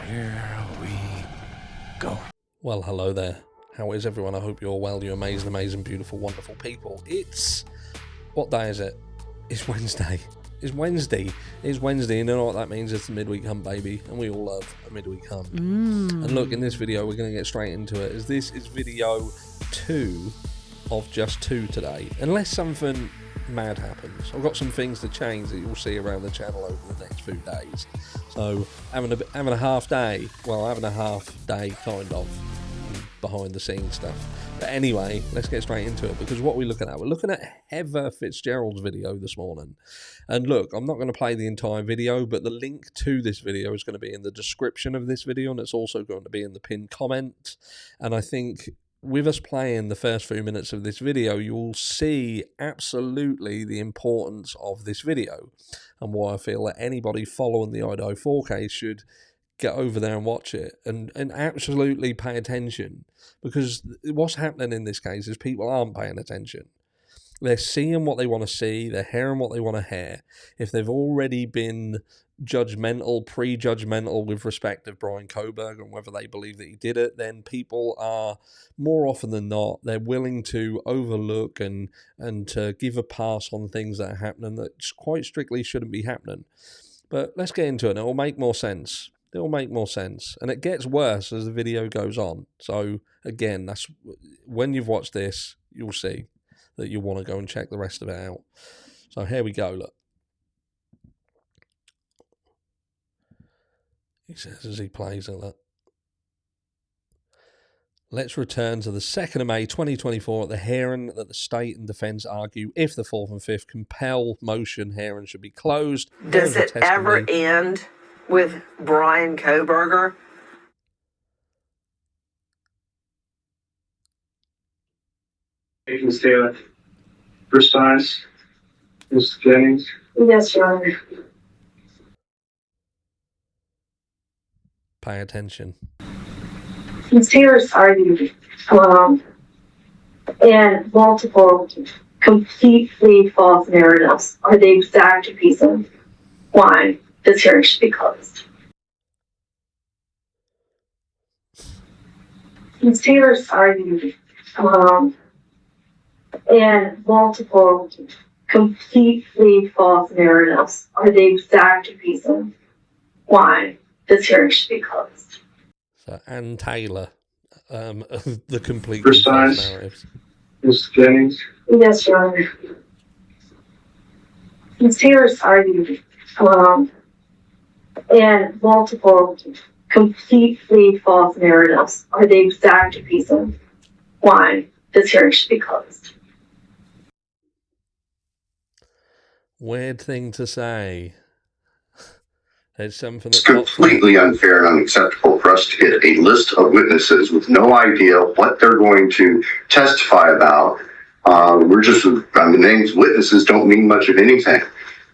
Here we go. Well, hello there. How is everyone? I hope you're well, you amazing, beautiful, wonderful people. What day is it? It's Wednesday. It's Wednesday, and you know what that means? It's the midweek hump, baby, and we all love a midweek hump. And look, in this video, we're going to get straight into it, as this is video 2 of just 2 today, unless something mad happens. I've got some things to change that you'll see around the channel over the next few days. So having a half day kind of behind the scenes stuff. But anyway, let's get straight into it, because what we're looking at Heather Fitzgerald's video this morning. And look, I'm not going to play the entire video, but the link to this video is going to be in the description of this video, and it's also going to be in the pinned comment. And I think with us playing the first few minutes of this video, you will see absolutely the importance of this video and why I feel that anybody following the Idaho 4K should get over there and watch it and absolutely pay attention, because what's happening in this case is people aren't paying attention. They're seeing what they want to see, they're hearing what they want to hear. If they've already been prejudgmental with respect of Bryan Kohberger and whether they believe that he did it, then people are, more often than not, they're willing to overlook and to give a pass on things that are happening that quite strictly shouldn't be happening. But let's get into it. It will make more sense. It will make more sense. And it gets worse as the video goes on. So, again, that's when you've watched this, you'll see that you want to go and check the rest of it out. So here we go, look. He says as he plays like that. Let's return to the 2nd of May 2024 at the hearing that the state and defence argue if the 4th and 5th compel motion hearing should be closed. Does it ever end with Bryan Kohberger? Agents Taylor. Response, Ms. Jennings. Yes, Your Honor. Pay attention. Ms. Taylor's argued and multiple completely false narratives are the exact reason why this hearing should be closed. Ms. Taylor's argued and multiple completely false narratives are the exact reason why this hearing should be closed. So Ann Taylor, the completely Response, false narratives. Ms. Jennings. Yes, Your Honor. Ms. Taylor's argued and multiple completely false narratives are the exact reason why this hearing should be closed. Weird thing to say. It's something It's completely unfair and unacceptable for us to get a list of witnesses with no idea what they're going to testify about. The names witnesses don't mean much of anything.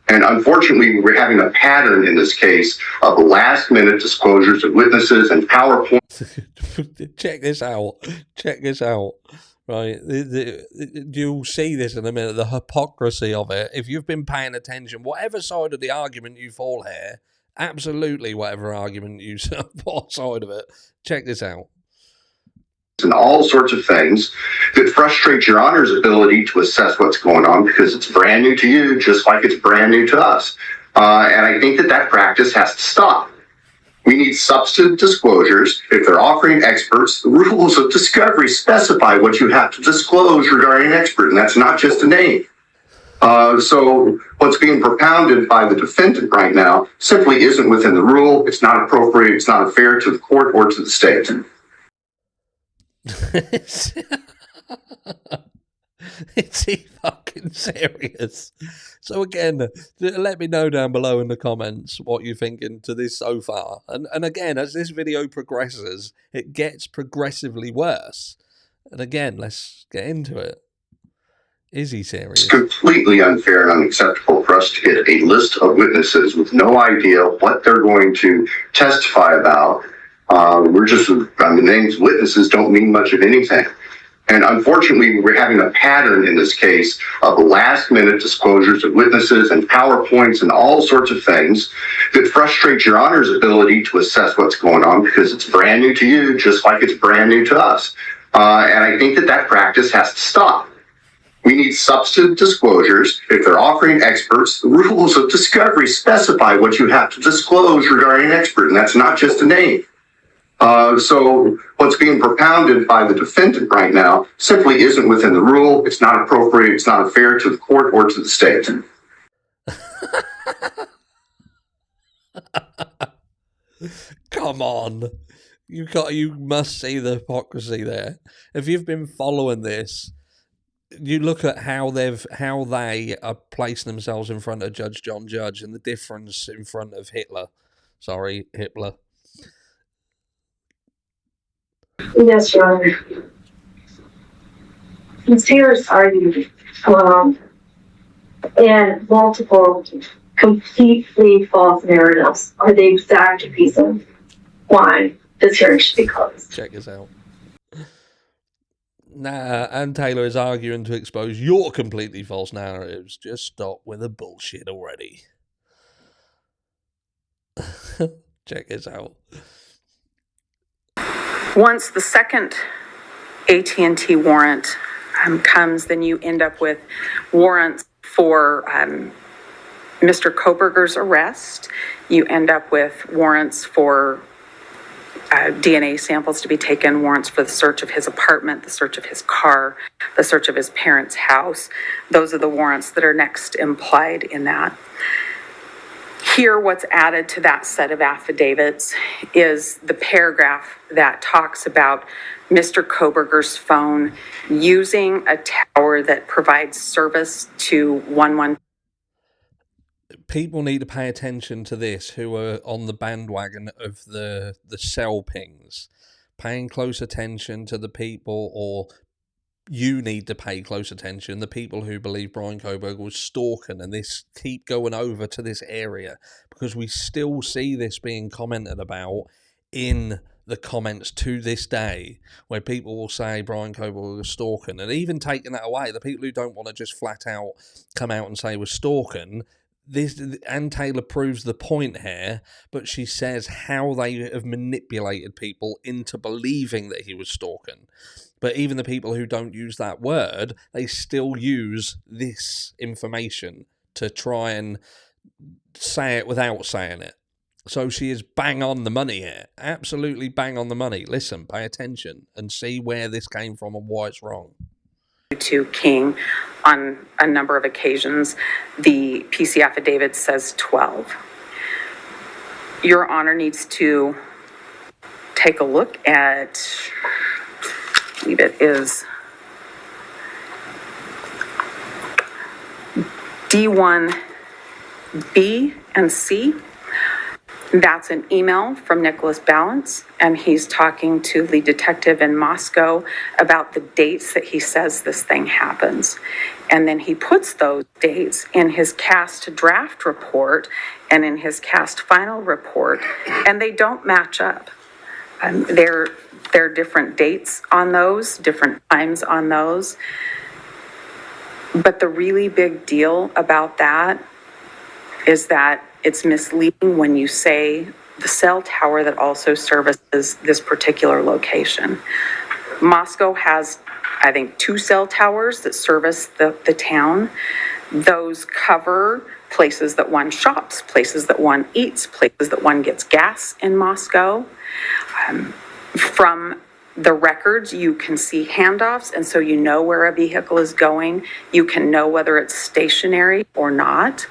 And unfortunately, we're having a pattern in this case of last-minute disclosures of witnesses and PowerPoint. Check this out. Right, you'll see this in a minute, the hypocrisy of it. If you've been paying attention, whatever side of the argument you fall here, absolutely whatever argument you what side of it, check this out. And all sorts of things that frustrate Your Honor's ability to assess what's going on, because it's brand new to you, just like it's brand new to us. And I think that practice has to stop. We need substantive disclosures. If they're offering experts, the rules of discovery specify what you have to disclose regarding an expert, and that's not just a name. So what's being propounded by the defendant right now simply isn't within the rule. It's not appropriate. It's not fair to the court or to the state. Is he fucking serious? So again, let me know down below in the comments what you're thinking to this so far. And again, as this video progresses, it gets progressively worse. And again, let's get into it. Is he serious? It's completely unfair and unacceptable for us to get a list of witnesses with no idea what they're going to testify about. The names witnesses don't mean much of anything. And unfortunately, we're having a pattern in this case of last-minute disclosures of witnesses and PowerPoints and all sorts of things that frustrate your Honor's ability to assess what's going on because it's brand new to you, just like it's brand new to us. And I think that practice has to stop. We need substantive disclosures. If they're offering experts, the rules of discovery specify what you have to disclose regarding an expert, and that's not just a name. So what's being propounded by the defendant right now simply isn't within the rule. It's not appropriate. It's not fair to the court or to the state. Come on. You must see the hypocrisy there. If you've been following this, you look at how they are placing themselves in front of Judge John Judge and the difference in front of Hitler. Yes, Your Honor. Ms. Taylor's argued and multiple completely false narratives are the exact reason why this hearing should be closed. Check this out. Nah, Ann Taylor is arguing to expose your completely false narratives. Just stop with the bullshit already. Check this out. Once the second AT&T warrant comes, then you end up with warrants for Mr. Kohberger's arrest. You end up with warrants for DNA samples to be taken, warrants for the search of his apartment, the search of his car, the search of his parents' house. Those are the warrants that are next implied in that. Here, what's added to that set of affidavits is the paragraph that talks about Mr. Kohberger's phone using a tower that provides service to 112. People need to pay attention to this who are on the bandwagon of the cell pings. Paying close attention to the people, or you need to pay close attention, the people who believe Brian Kohberger was stalking, and this keep going over to this area because we still see this being commented about in the comments to this day, where people will say Brian Kohberger was stalking, and even taking that away, the people who don't want to just flat out come out and say was stalking. This Ann Taylor proves the point here, but she says how they have manipulated people into believing that he was stalking. But even the people who don't use that word, they still use this information to try and say it without saying it. So she is bang on the money here. Absolutely bang on the money. Listen, pay attention and see where this came from and why it's wrong. To King on a number of occasions. The PC affidavit says 12. Your Honor needs to take a look at, I believe it is D1B and C. That's an email from Nicholas Balance, and he's talking to the detective in Moscow about the dates that he says this thing happens. And then he puts those dates in his cast draft report and in his cast final report, and they don't match up. There are different dates on those, different times on those. But the really big deal about that is that it's misleading when you say the cell tower that also services this particular location. Moscow has, I think, 2 cell towers that service the town. Those cover places that one shops, places that one eats, places that one gets gas in Moscow. From the records, you can see handoffs, and so you know where a vehicle is going. You can know whether it's stationary or not.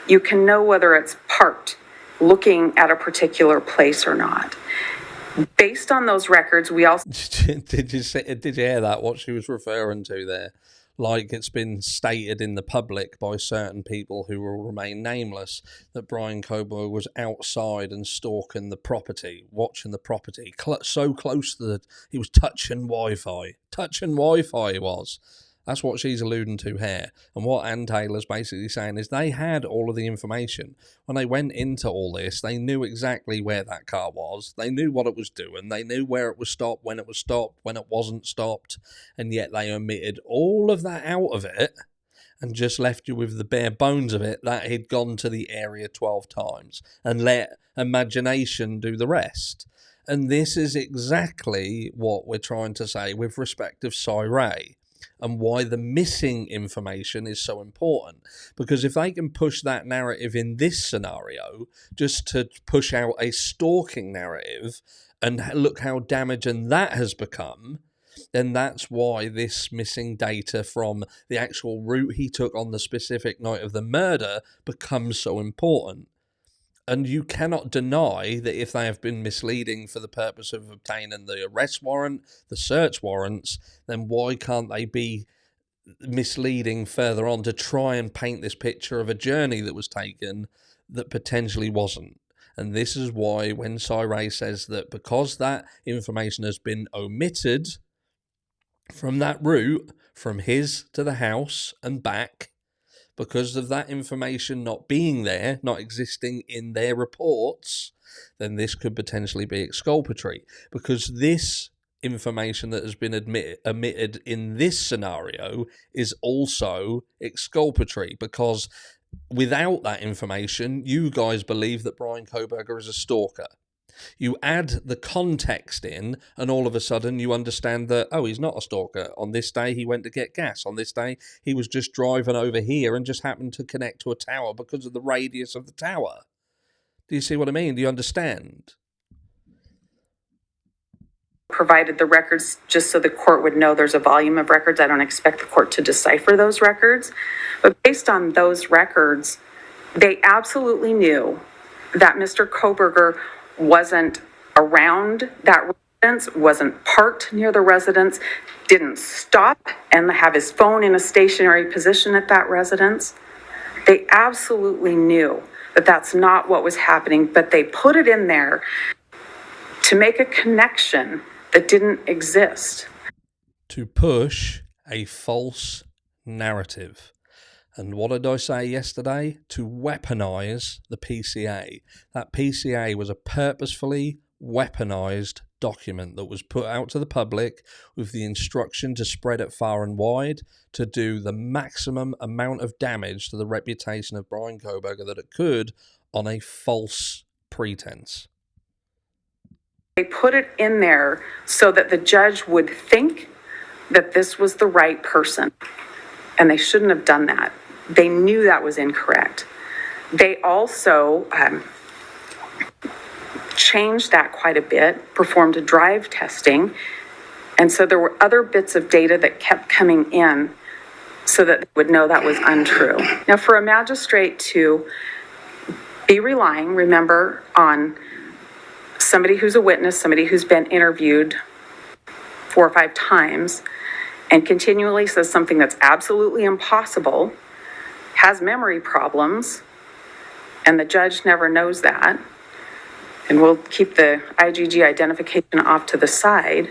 You can know whether it's parked, looking at a particular place or not. Based on those records, we also... Did you hear that, what she was referring to there? Like it's been stated in the public by certain people who will remain nameless that Brian Kohberger was outside and stalking the property, watching the property, so close that he was touching Wi-Fi. Touching Wi-Fi he was. That's what she's alluding to here. And what Ann Taylor's basically saying is they had all of the information. When they went into all this, they knew exactly where that car was. They knew what it was doing. They knew where it was stopped, when it wasn't stopped. And yet they omitted all of that out of it and just left you with the bare bones of it that he'd gone to the area 12 times and let imagination do the rest. And this is exactly what we're trying to say with respect of Cy Ray and why the missing information is so important. Because if they can push that narrative in this scenario, just to push out a stalking narrative and look how damaging that has become, then that's why this missing data from the actual route he took on the specific night of the murder becomes so important. And you cannot deny that if they have been misleading for the purpose of obtaining the arrest warrant, the search warrants, then why can't they be misleading further on to try and paint this picture of a journey that was taken that potentially wasn't? And this is why when Cy Ray says that because that information has been omitted from that route, from his to the house and back, because of that information not being there, not existing in their reports, then this could potentially be exculpatory. Because this information that has been omitted in this scenario is also exculpatory, because without that information, you guys believe that Brian Kohberger is a stalker. You add the context in, and all of a sudden you understand that, oh, he's not a stalker. On this day, he went to get gas. On this day, he was just driving over here and just happened to connect to a tower because of the radius of the tower. Do you see what I mean? Do you understand? Provided the records just so the court would know there's a volume of records. I don't expect the court to decipher those records. But based on those records, they absolutely knew that Mr. Kohberger wasn't around that residence, wasn't parked near the residence, didn't stop and have his phone in a stationary position at that residence. They absolutely knew that that's not what was happening, but they put it in there to make a connection that didn't exist. To push a false narrative. And what did I say yesterday? To weaponize the PCA. That PCA was a purposefully weaponized document that was put out to the public with the instruction to spread it far and wide to do the maximum amount of damage to the reputation of Brian Kohberger that it could on a false pretense. They put it in there so that the judge would think that this was the right person, and they shouldn't have done that. They knew that was incorrect. They also changed that quite a bit, performed a drive testing, and so there were other bits of data that kept coming in so that they would know that was untrue. Now, for a magistrate to be relying, remember, on somebody who's a witness, somebody who's been interviewed 4 or 5 times, and continually says something that's absolutely impossible, has memory problems, and the judge never knows that, and we'll keep the IGG identification off to the side,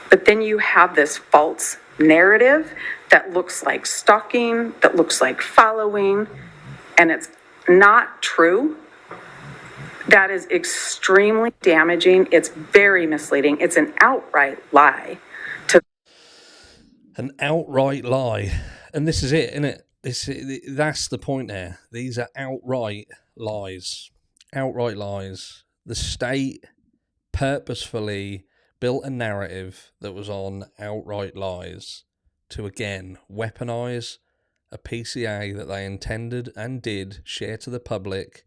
but then you have this false narrative that looks like stalking, that looks like following, and it's not true. That is extremely damaging. It's very misleading. It's an outright lie. An outright lie. And this is it, isn't it? That's the point there. These are outright lies. Outright lies. The state purposefully built a narrative that was on outright lies to, again, weaponize a PCA that they intended and did share to the public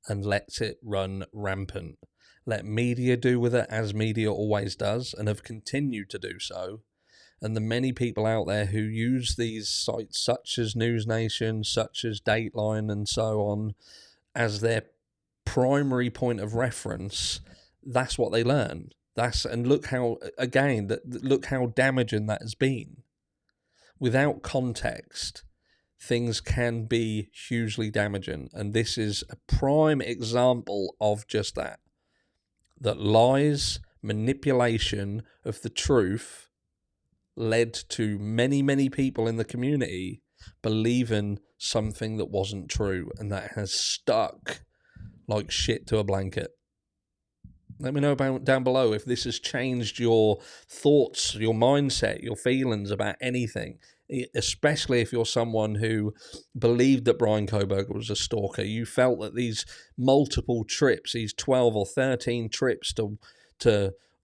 and let it run rampant. Let media do with it as media always does and have continued to do so. And the many people out there who use these sites such as News Nation, such as Dateline and so on, as their primary point of reference, that's what they learn. And look how, again, look how damaging that has been. Without context, things can be hugely damaging. And this is a prime example of just that. That lies, manipulation of the truth led to many, many people in the community believing something that wasn't true, and that has stuck like shit to a blanket. Let me know down below if this has changed your thoughts, your mindset, your feelings about anything, especially if you're someone who believed that Brian Kohberger was a stalker. You felt that these multiple trips, these 12 or 13 trips to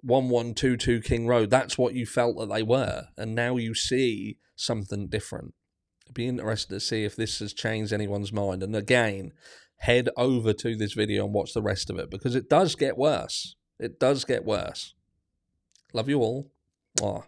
1122 King Road, that's what you felt that they were, and now you see something different. I'd be interested to see if this has changed anyone's mind. And again, head over to this video and watch the rest of it, because it does get worse. It does get worse. Love you all. Mwah.